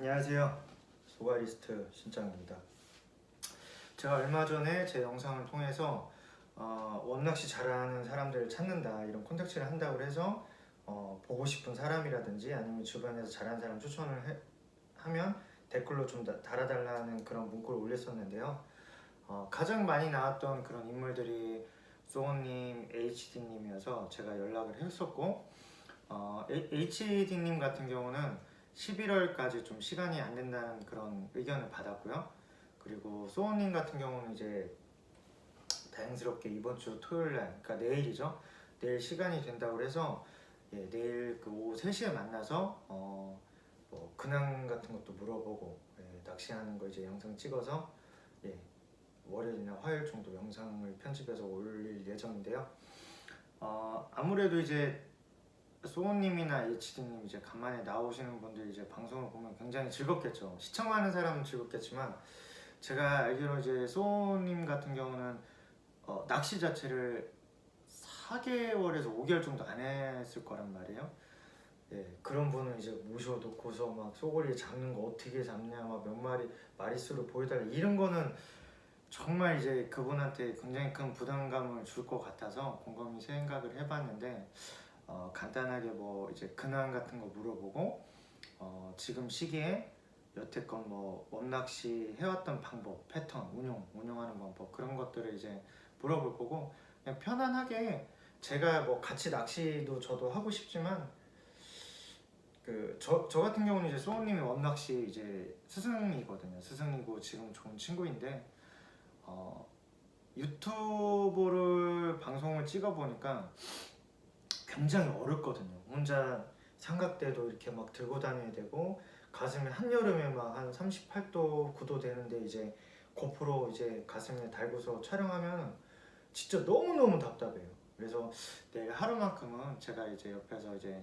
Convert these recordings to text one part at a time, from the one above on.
안녕하세요. 소가리스트 신짱입니다. 제가 얼마 전에 제 영상을 통해서 원낚시 잘하는 사람들을 찾는다 이런 콘텐츠를 한다고 해서 보고 싶은 사람이라든지 아니면 주변에서 잘하는 사람 추천을 하면 댓글로 좀 달아달라는 그런 문구를 올렸었는데요. 가장 많이 나왔던 그런 인물들이 소원님, HD님이어서 제가 연락을 했었고 HD님 같은 경우는 11월까지 좀 시간이 안 된다는 그런 의견을 받았고요. 그리고 소원님 같은 경우는 이제 다행스럽게 이번 주 토요일 날, 그러니까 내일이죠. 내일 시간이 된다고 해서 내일 그 오후 3시에 만나서 뭐 근황 같은 것도 물어보고 낚시하는 거 이제 영상 찍어서 월요일이나 화요일 정도 영상을 편집해서 올릴 예정인데요. 아무래도 이제 소호님이나 HD님 이제 간만에 나오시는 분들 이제 방송을 보면 굉장히 즐겁겠죠. 시청하는 사람은 즐겁겠지만 제가 알기로 이제 소호님 같은 경우는 낚시 자체를 4개월에서 5개월 정도 안 했을 거란 말이에요. 그런 분은 이제 모셔놓고서 막 소고리 잡는 거 어떻게 잡냐, 막 몇 마리 마리수를 보여달라 이런 거는 정말 이제 그분한테 굉장히 큰 부담감을 줄 것 같아서 곰곰이 생각을 해봤는데 간단하게 뭐 이제 근황 같은 거 물어보고 지금 시기에 여태껏 뭐 원낚시 해왔던 방법, 패턴, 운영하는 방법 그런 것들을 이제 물어볼 거고 그냥 편안하게 제가 뭐 같이 낚시도 저도 하고 싶지만 저 같은 경우는 이제 소호님이 원낚시 이제 스승이거든요. 스승이고 지금 좋은 친구인데 유튜브를 방송을 찍어 보니까 굉장히 어렵거든요. 혼자 삼각대도 이렇게 막 들고 다녀야 되고 가슴에 한여름에 막 한 38도 9도 되는데 이제 고프로 이제 가슴에 달고서 촬영하면 진짜 너무너무 답답해요. 그래서 내일 하루만큼은 제가 이제 옆에서 이제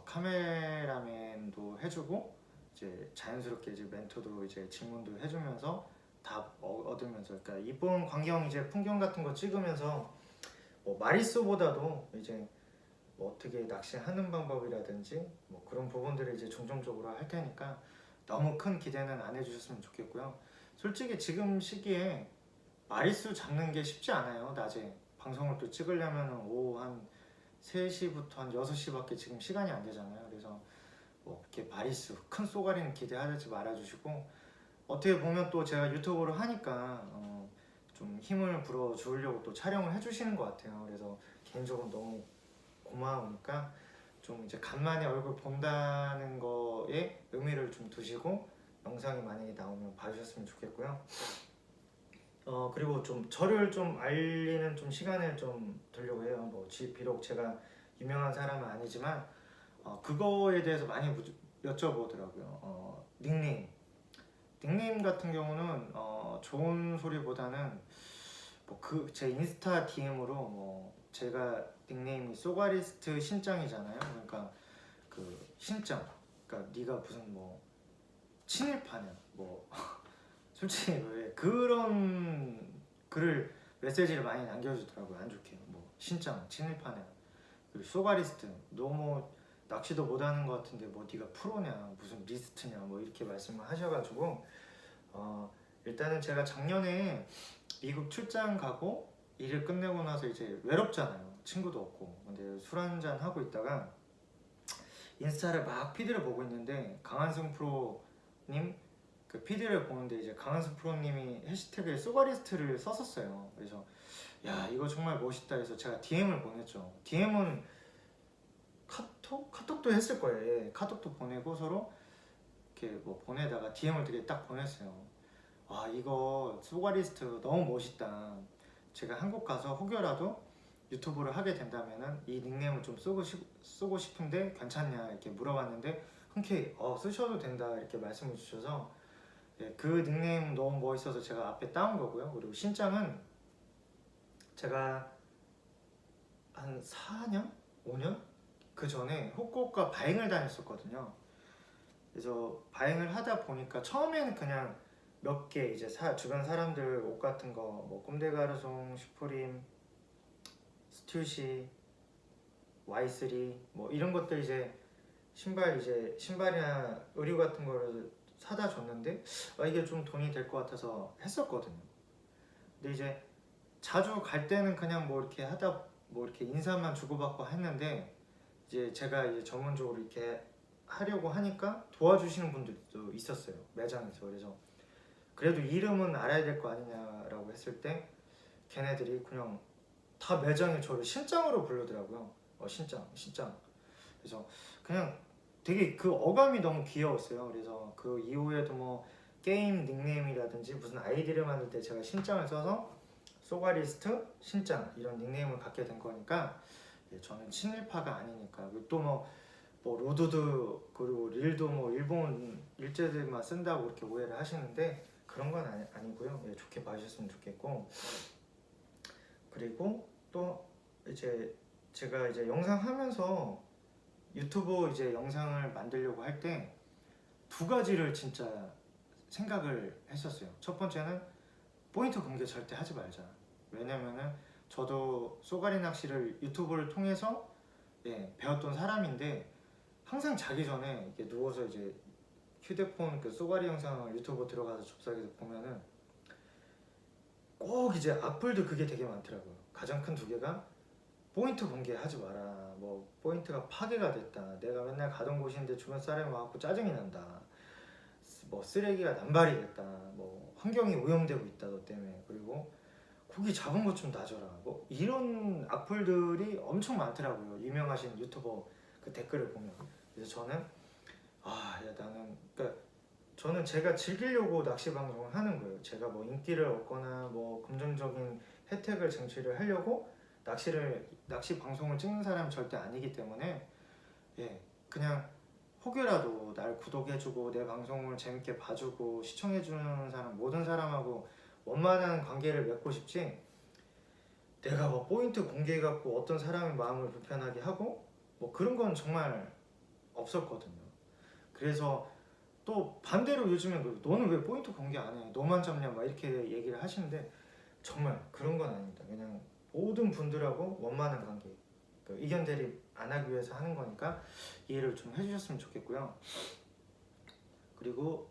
카메라맨도 해주고 이제 자연스럽게 이제 멘토도 이제 질문도 해주면서 답 얻으면서 그러니까 이쁜 광경 이제 풍경 같은 거 찍으면서 뭐 마리수보다도 이제 뭐 어떻게 낚시하는 방법이라든지 뭐 그런 부분들을 이제 중점적으로 할 테니까 너무 큰 기대는 안 해주셨으면 좋겠고요. 솔직히 지금 시기에 마리수 잡는 게 쉽지 않아요. 낮에 방송을 또 찍으려면 오후 한 3시부터 한 6시밖에 지금 시간이 안 되잖아요. 그래서 뭐 이렇게 마리수 큰 쏘가리는 기대하지 말아주시고 어떻게 보면 또 제가 유튜브를 하니까 좀 힘을 불어 주려고 또 촬영을 해주시는 것 같아요. 그래서 개인적으로 너무 고마우니까 좀 이제 간만에 얼굴 본다는 거에 의미를 좀 두시고 영상이 만약에 나오면 봐주셨으면 좋겠고요. 그리고 좀 저를 좀 알리는 좀 시간을 좀 두려고 해요. 뭐 비록 제가 유명한 사람은 아니지만 그거에 대해서 많이 여쭤보더라고요. 닉네임 같은 경우는 좋은 소리보다는 뭐 제 인스타 DM으로 뭐 제가 닉네임이 소가리스트 신짱이잖아요. 그러니까 그 신짱, 그러니까 네가 무슨 뭐 친일파냐, 뭐 솔직히 왜 그런 글을 메시지를 많이 남겨주더라고요. 안 좋게 뭐 신짱, 친일파냐, 그리고 소가리스트 너무 낚시도 못하는 것 같은데 뭐 네가 프로냐, 무슨 리스트냐, 뭐 이렇게 말씀을 하셔가지고 일단은 제가 작년에 미국 출장 가고 일을 끝내고 나서 이제 외롭잖아요. 친구도 없고. 근데 술 한잔 하고 있다가 인스타를 막 피드를 보고 있는데 강한승 프로님 그 피드를 보는데 이제 강한승 프로님이 해시태그에 소가리스트를 썼었어요. 그래서 야 이거 정말 멋있다 해서 제가 DM을 보냈죠. DM은 카톡도 했을 거예요. 카톡도 보내고 서로 이렇게 뭐 보내다가 DM을 되게 딱 보냈어요. 와 이거 소가리스트 너무 멋있다. 제가 한국 가서 혹여라도 유튜브를 하게 된다면은 이 닉네임을 좀 쓰고 싶은데 괜찮냐 이렇게 물어봤는데 흔쾌히 쓰셔도 된다 이렇게 말씀해 주셔서 그 닉네임 너무 멋있어서 제가 앞에 따온 거고요. 그리고 신짱은 제가 한 4년? 5년? 그 전에 후쿠오카 바행을 다녔었거든요. 그래서 바행을 하다 보니까 처음에는 그냥 몇 개 이제 주변 사람들 옷 같은 거 뭐 꼼데가르송, 슈프림, 스튜시, Y3 뭐 이런 것들 이제 신발이나 의류 같은 거를 사다 줬는데 이게 좀 돈이 될 것 같아서 했었거든요. 근데 이제 자주 갈 때는 그냥 뭐 이렇게 하다 뭐 이렇게 인사만 주고받고 했는데 이제 제가 이제 전문적으로 이렇게 하려고 하니까 도와주시는 분들도 있었어요, 매장에서. 그래서 그래도 이름은 알아야 될 거 아니냐라고 했을 때 걔네들이 그냥 다 매장에 저를 신짱으로 부르더라고요. 신짱. 그래서 그냥 되게 그 어감이 너무 귀여웠어요. 그래서 그 이후에도 뭐 게임 닉네임이라든지 무슨 아이디를 만들 때 제가 신짱을 써서 소가리스트 신짱 이런 닉네임을 갖게 된 거니까 저는 친일파가 아니니까. 또 뭐 로드도 그리고 릴도 뭐 일본 일제들만 쓴다고 그렇게 오해를 하시는데 그런 건 아니고요. 좋게 봐주셨으면 좋겠고. 그리고 또 이제 제가 이제 영상 하면서 유튜브 이제 영상을 만들려고 할 때 두 가지를 진짜 생각을 했었어요. 첫 번째는 포인트 공개 절대 하지 말자. 왜냐면은 저도 쏘가리 낚시를 유튜브를 통해서 배웠던 사람인데 항상 자기 전에 이렇게 누워서 이제 휴대폰 그 쏘가리 영상을 유튜브 들어가서 접속해서 보면은 꼭 이제 악플도 그게 되게 많더라고요. 가장 큰 두 개가 포인트 공개하지 마라. 뭐 포인트가 파괴가 됐다. 내가 맨날 가던 곳인데 주변 사람이 와갖고 짜증이 난다. 뭐 쓰레기가 남발이 됐다. 뭐 환경이 오염되고 있다 너 때문에. 그리고 고기 잡은 것 좀 놔줘라. 뭐 이런 악플들이 엄청 많더라고요. 유명하신 유튜버 그 댓글을 보면. 그래서 저는 나는 그러니까 저는 제가 즐기려고 낚시 방송을 하는 거예요. 제가 뭐 인기를 얻거나 뭐 금전적인 혜택을 쟁취를 하려고 낚시 방송을 찍는 사람은 절대 아니기 때문에 그냥 혹여라도 날 구독해주고 내 방송을 재밌게 봐주고 시청해주는 사람 모든 사람하고 원만한 관계를 맺고 싶지 내가 뭐 포인트 공개해갖고 어떤 사람의 마음을 불편하게 하고 뭐 그런 건 정말 없었거든요. 그래서 또 반대로 요즘에 너는 왜 포인트 공개 안 해? 너만 잡냐? 막 이렇게 얘기를 하시는데 정말 그런 건 아닙니다. 그냥 모든 분들하고 원만한 관계, 그 의견 대립 안 하기 위해서 하는 거니까 이해를 좀 해주셨으면 좋겠고요. 그리고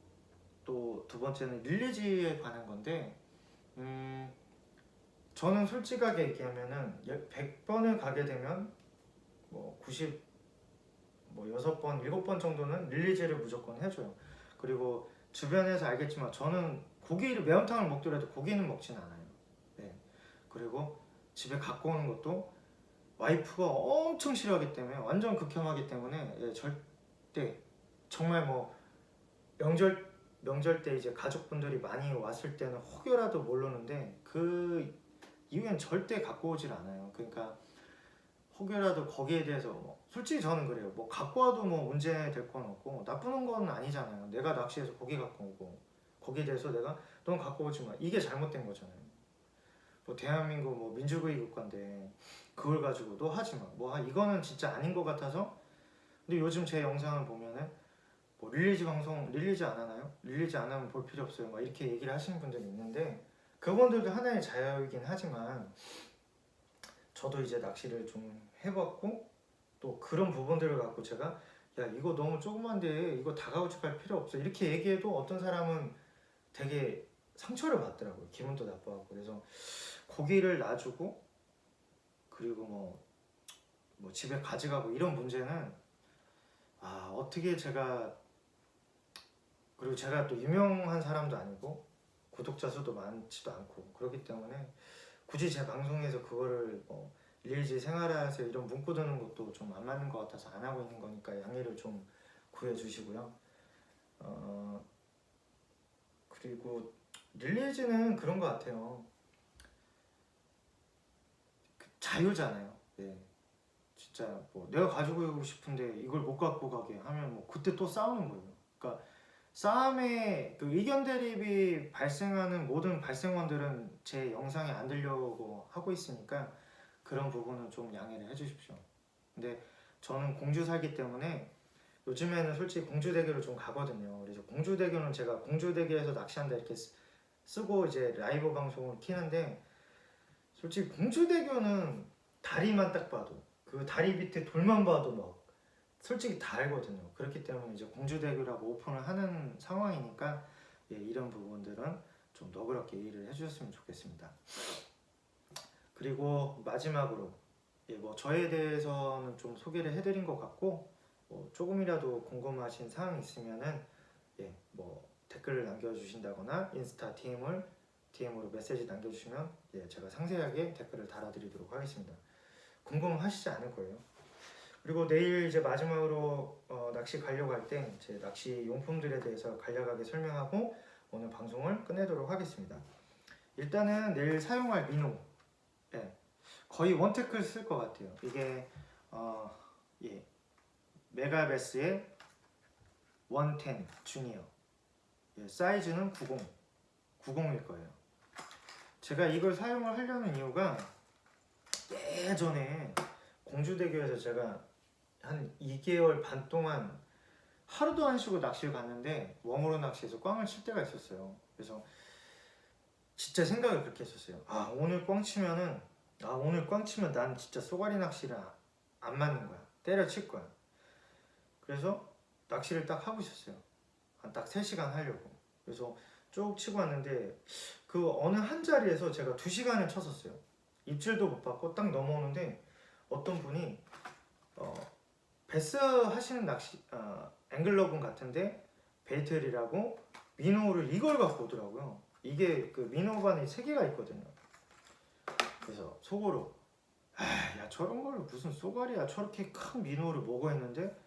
또 두 번째는 릴리지에 관한 건데 저는 솔직하게 얘기하면은 100번을 가게 되면 뭐 6번, 7번 정도는 릴리지를 무조건 해줘요. 그리고 주변에서 알겠지만 저는 고기를 매운탕을 먹더라도 고기는 먹진 않아요. 그리고 집에 갖고 오는 것도 와이프가 엄청 싫어하기 때문에 완전 극혐하기 때문에 절대 정말 뭐 명절 때 이제 가족분들이 많이 왔을 때는 혹여라도 모르는데 그 이후엔 절대 갖고 오질 않아요. 그러니까 혹여라도 거기에 대해서 솔직히 저는 그래요. 뭐 갖고 와도 뭐 문제 될 건 없고 나쁘는 건 아니잖아요. 내가 낚시해서 고기 갖고 오고 거기에 대해서 내가 넌 갖고 오지 마 이게 잘못된 거잖아요. 뭐 대한민국 뭐 민주주의 국가인데 그걸 가지고 너 하지 마. 이거는 진짜 아닌 것 같아서. 근데 요즘 제 영상을 보면은 뭐 릴리지 방송 릴리지 안 하나요? 릴리지 안 하면 볼 필요 없어요. 막 이렇게 얘기를 하시는 분들이 있는데 그분들도 하나의 자유이긴 하지만 저도 이제 낚시를 좀 해봤고 또 그런 부분들을 갖고 제가 야 이거 너무 조그만데 이거 다가오직할 필요 없어 이렇게 얘기해도 어떤 사람은 되게 상처를 받더라고요. 기분도 나빠하고. 그래서 고기를 놔주고 그리고 뭐 집에 가져가고 이런 문제는 어떻게 그리고 제가 또 유명한 사람도 아니고 구독자 수도 많지도 않고 그렇기 때문에 굳이 제 방송에서 그거를 릴리지 생활하세요 이런 문구 드는 것도 좀 안 맞는 것 같아서 안 하고 있는 거니까 양해를 좀 구해주시고요. 그리고 릴리지는 그런 것 같아요. 자유잖아요. 진짜 뭐 내가 가지고 싶은데 이걸 못 갖고 가게 하면 뭐 그때 또 싸우는 거예요. 그러니까 싸움의 그 의견 대립이 발생하는 모든 발생원들은 제 영상에 안 들려고 하고 있으니까 그런 부분은 좀 양해를 해주십시오. 근데 저는 공주 살기 때문에 요즘에는 솔직히 공주대교를 좀 가거든요. 그래서 공주대교는 제가 공주대교에서 낚시한다 이렇게 쓰고 이제 라이브 방송을 키는데 솔직히 공주대교는 다리만 딱 봐도 그 다리 밑에 돌만 봐도 막 솔직히 다 알거든요. 그렇기 때문에 이제 공주대교라고 오픈을 하는 상황이니까 예, 이런 부분들은 좀 너그럽게 이해를 해주셨으면 좋겠습니다. 그리고 마지막으로 예, 뭐 저에 대해서는 좀 소개를 해드린 것 같고 뭐 조금이라도 궁금하신 사항이 있으면은 예, 뭐 댓글을 남겨주신다거나 인스타 DM으로 메시지 남겨주시면 예, 제가 상세하게 댓글을 달아드리도록 하겠습니다. 궁금하시지 않을 거예요. 그리고 내일 이제 마지막으로 낚시 가려고 할 때 제 낚시 용품들에 대해서 간략하게 설명하고 오늘 방송을 끝내도록 하겠습니다. 일단은 내일 사용할 민호 예, 거의 원테크를 쓸 것 같아요. 이게 예, 메가베스의 110 주니어 예, 사이즈는 90일 거예요. 제가 이걸 사용을 하려는 이유가 예전에 공주대교에서 제가 한 2개월 반 동안 하루도 안 쉬고 낚시를 갔는데 웜으로 낚시해서 꽝을 칠 때가 있었어요. 그래서 진짜 생각을 그렇게 했었어요. 오늘 꽝 치면 난 진짜 쏘가리 낚시를 안 맞는 거야. 때려칠 거야. 그래서 낚시를 딱 하고 있었어요. 한 딱 3시간 하려고. 그래서 쭉 치고 왔는데 그 어느 한 자리에서 제가 2시간을 쳤었어요. 입질도 못 받고 딱 넘어오는데 어떤 분이 베스 하시는 낚시 앵글러분 같은데 베이틀이라고 민호를 이걸 갖고 오더라고요. 이게 그 민호반이 3개가 있거든요. 그래서 속으로 야 저런 걸로 무슨 쏘가리야 저렇게 큰 민호를 먹어 했는데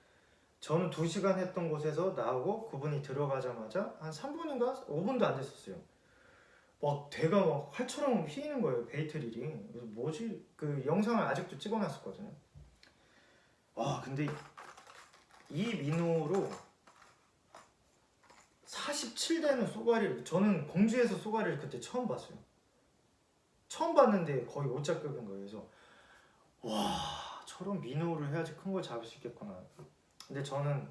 저는 2시간 했던 곳에서 나오고 그분이 들어가자마자 한 3분인가 5분도 안 됐었어요. 막 대가 막 활처럼 휘는 거예요 베이트릴이. 그래서 뭐지 그 영상을 아직도 찍어놨었거든요. 와 근데 이 민호로 47대는 쏘가리를 저는 공주에서 쏘가리를 그때 처음 봤어요. 처음 봤는데 거의 5자급인 거예요. 그래서 와 저런 민호를 해야지 큰 걸 잡을 수 있겠구나. 근데 저는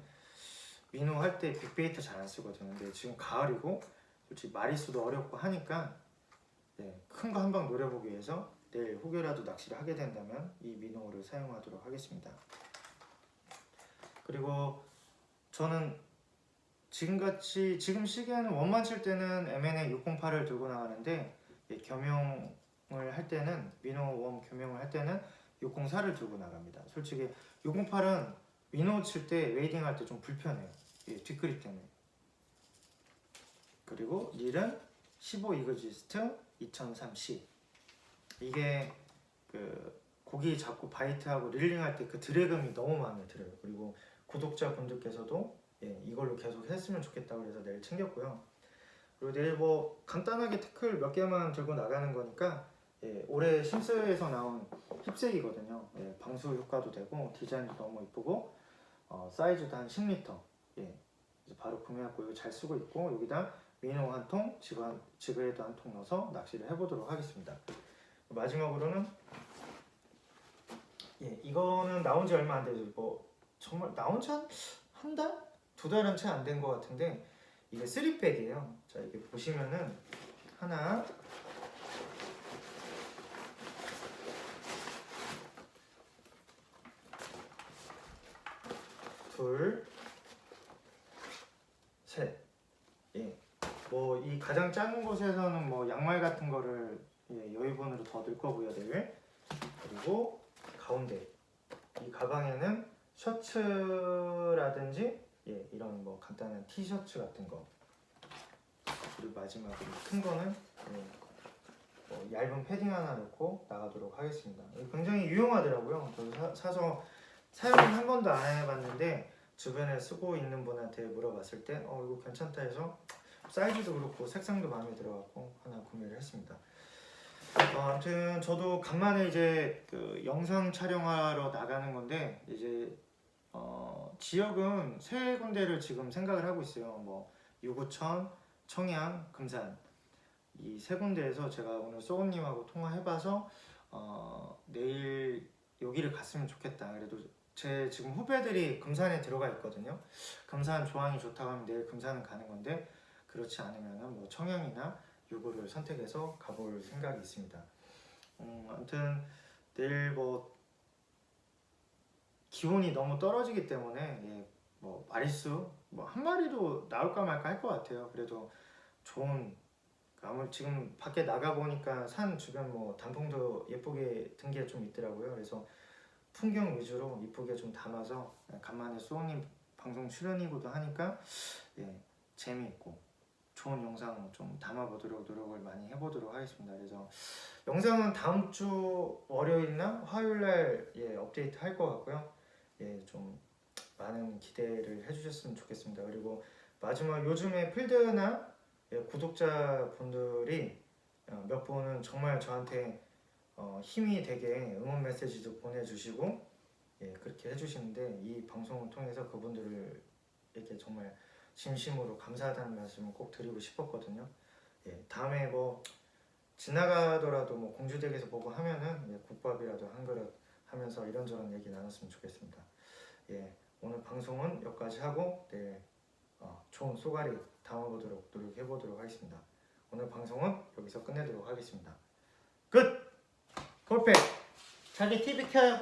민호 할 때 빅베이터 잘 안 쓰거든요. 근데 지금 가을이고 솔직히 마리수도 어렵고 하니까 네, 큰 거 한 방 노려보기 위해서 내일 혹여라도 낚시를 하게 된다면 이 민호를 사용하도록 하겠습니다. 그리고 저는 지금 시기에는 원만 칠 때는 M&A 608을 들고 나가는데 겸용을 할 때는 민호 웜 겸용을 할 때는 604를 들고 나갑니다. 솔직히 608은 민호 칠 때 웨이딩 할 때 좀 불편해요. 뒷그립 때문에. 그리고 릴은 15 이그지스트 2003C. 이게 그 고기 잡고 바이트하고 릴링 할 때 그 드래그이 너무 마음에 들어요. 그리고 구독자분들께서도 이걸로 계속 했으면 좋겠다고 해서 내일 챙겼고요. 그리고 내일 뭐 간단하게 태클 몇 개만 들고 나가는 거니까 올해 심스에서 나온 힙색이거든요. 방수 효과도 되고 디자인도 너무 이쁘고 사이즈도 한 10m. 바로 구매하고 이거 잘 쓰고 있고 여기다 민호 한 통, 지그헤드 한 통 넣어서 낚시를 해보도록 하겠습니다. 마지막으로는 이거는 나온 지 얼마 안 돼서 뭐 정말 나온 지 한 달? 2달은 채 안 된 것 같은데 이게 3백이에요. 자 이게 보시면은 하나 둘 셋. 뭐 이 가장 작은 곳에서는 뭐 양말 같은 거를 여유분으로 더 넣을 거고요 내일. 그리고 가운데 이 가방에는 셔츠라든지 이런 뭐 간단한 티셔츠 같은 거. 그리고 마지막으로 큰 거는 뭐 얇은 패딩 하나 넣고 나가도록 하겠습니다. 굉장히 유용하더라고요. 저도 사서 사용은 한 번도 안 해봤는데 주변에 쓰고 있는 분한테 물어봤을 때 이거 괜찮다 해서 사이즈도 그렇고 색상도 마음에 들어갖고 하나 구매를 했습니다. 아무튼 저도 간만에 이제 그 영상 촬영하러 나가는 건데 이제 지역은 3군데를 지금 생각을 하고 있어요. 뭐 유구천, 청양, 금산 이 3군데에서 제가 오늘 소우님하고 통화해봐서 내일 여기를 갔으면 좋겠다. 그래도 제 지금 후배들이 금산에 들어가 있거든요. 금산 조항이 좋다고 하면 내일 금산은 가는 건데 그렇지 않으면 뭐 청양이나 유구를 선택해서 가볼 생각이 있습니다. 아무튼 내일 뭐 기온이 너무 떨어지기 때문에 뭐 마리수 뭐 한 마리도 나올까 말까 할 것 같아요. 그래도 좋은 아무 지금 밖에 나가 보니까 산 주변 뭐 단풍도 예쁘게 든 게 좀 있더라고요. 그래서 풍경 위주로 이쁘게 좀 담아서 간만에 수호님 방송 출연이고도 하니까 재미있고 좋은 영상 좀 담아보도록 노력을 많이 해보도록 하겠습니다. 그래서 영상은 다음 주 월요일이나 화요일날 업데이트 할 것 같고요. 좀 많은 기대를 해주셨으면 좋겠습니다. 그리고 마지막 요즘에 필드나 구독자분들이 몇 분은 정말 저한테 힘이 되게 응원 메시지도 보내주시고 그렇게 해주시는데 이 방송을 통해서 그분들에게 정말 진심으로 감사하다는 말씀을 꼭 드리고 싶었거든요. 다음에 뭐 지나가더라도 뭐 공주댁에서 보고 하면은 국밥이라도 한 그릇 하면서 이런저런 얘기 나눴으면 좋겠습니다. 오늘 방송은 여기까지 하고 내일 좋은 쏘가리 담아보도록 노력해보도록 하겠습니다. 오늘 방송은 여기서 끝내도록 하겠습니다. 끝! 콜팩! 자기 TV 켜요.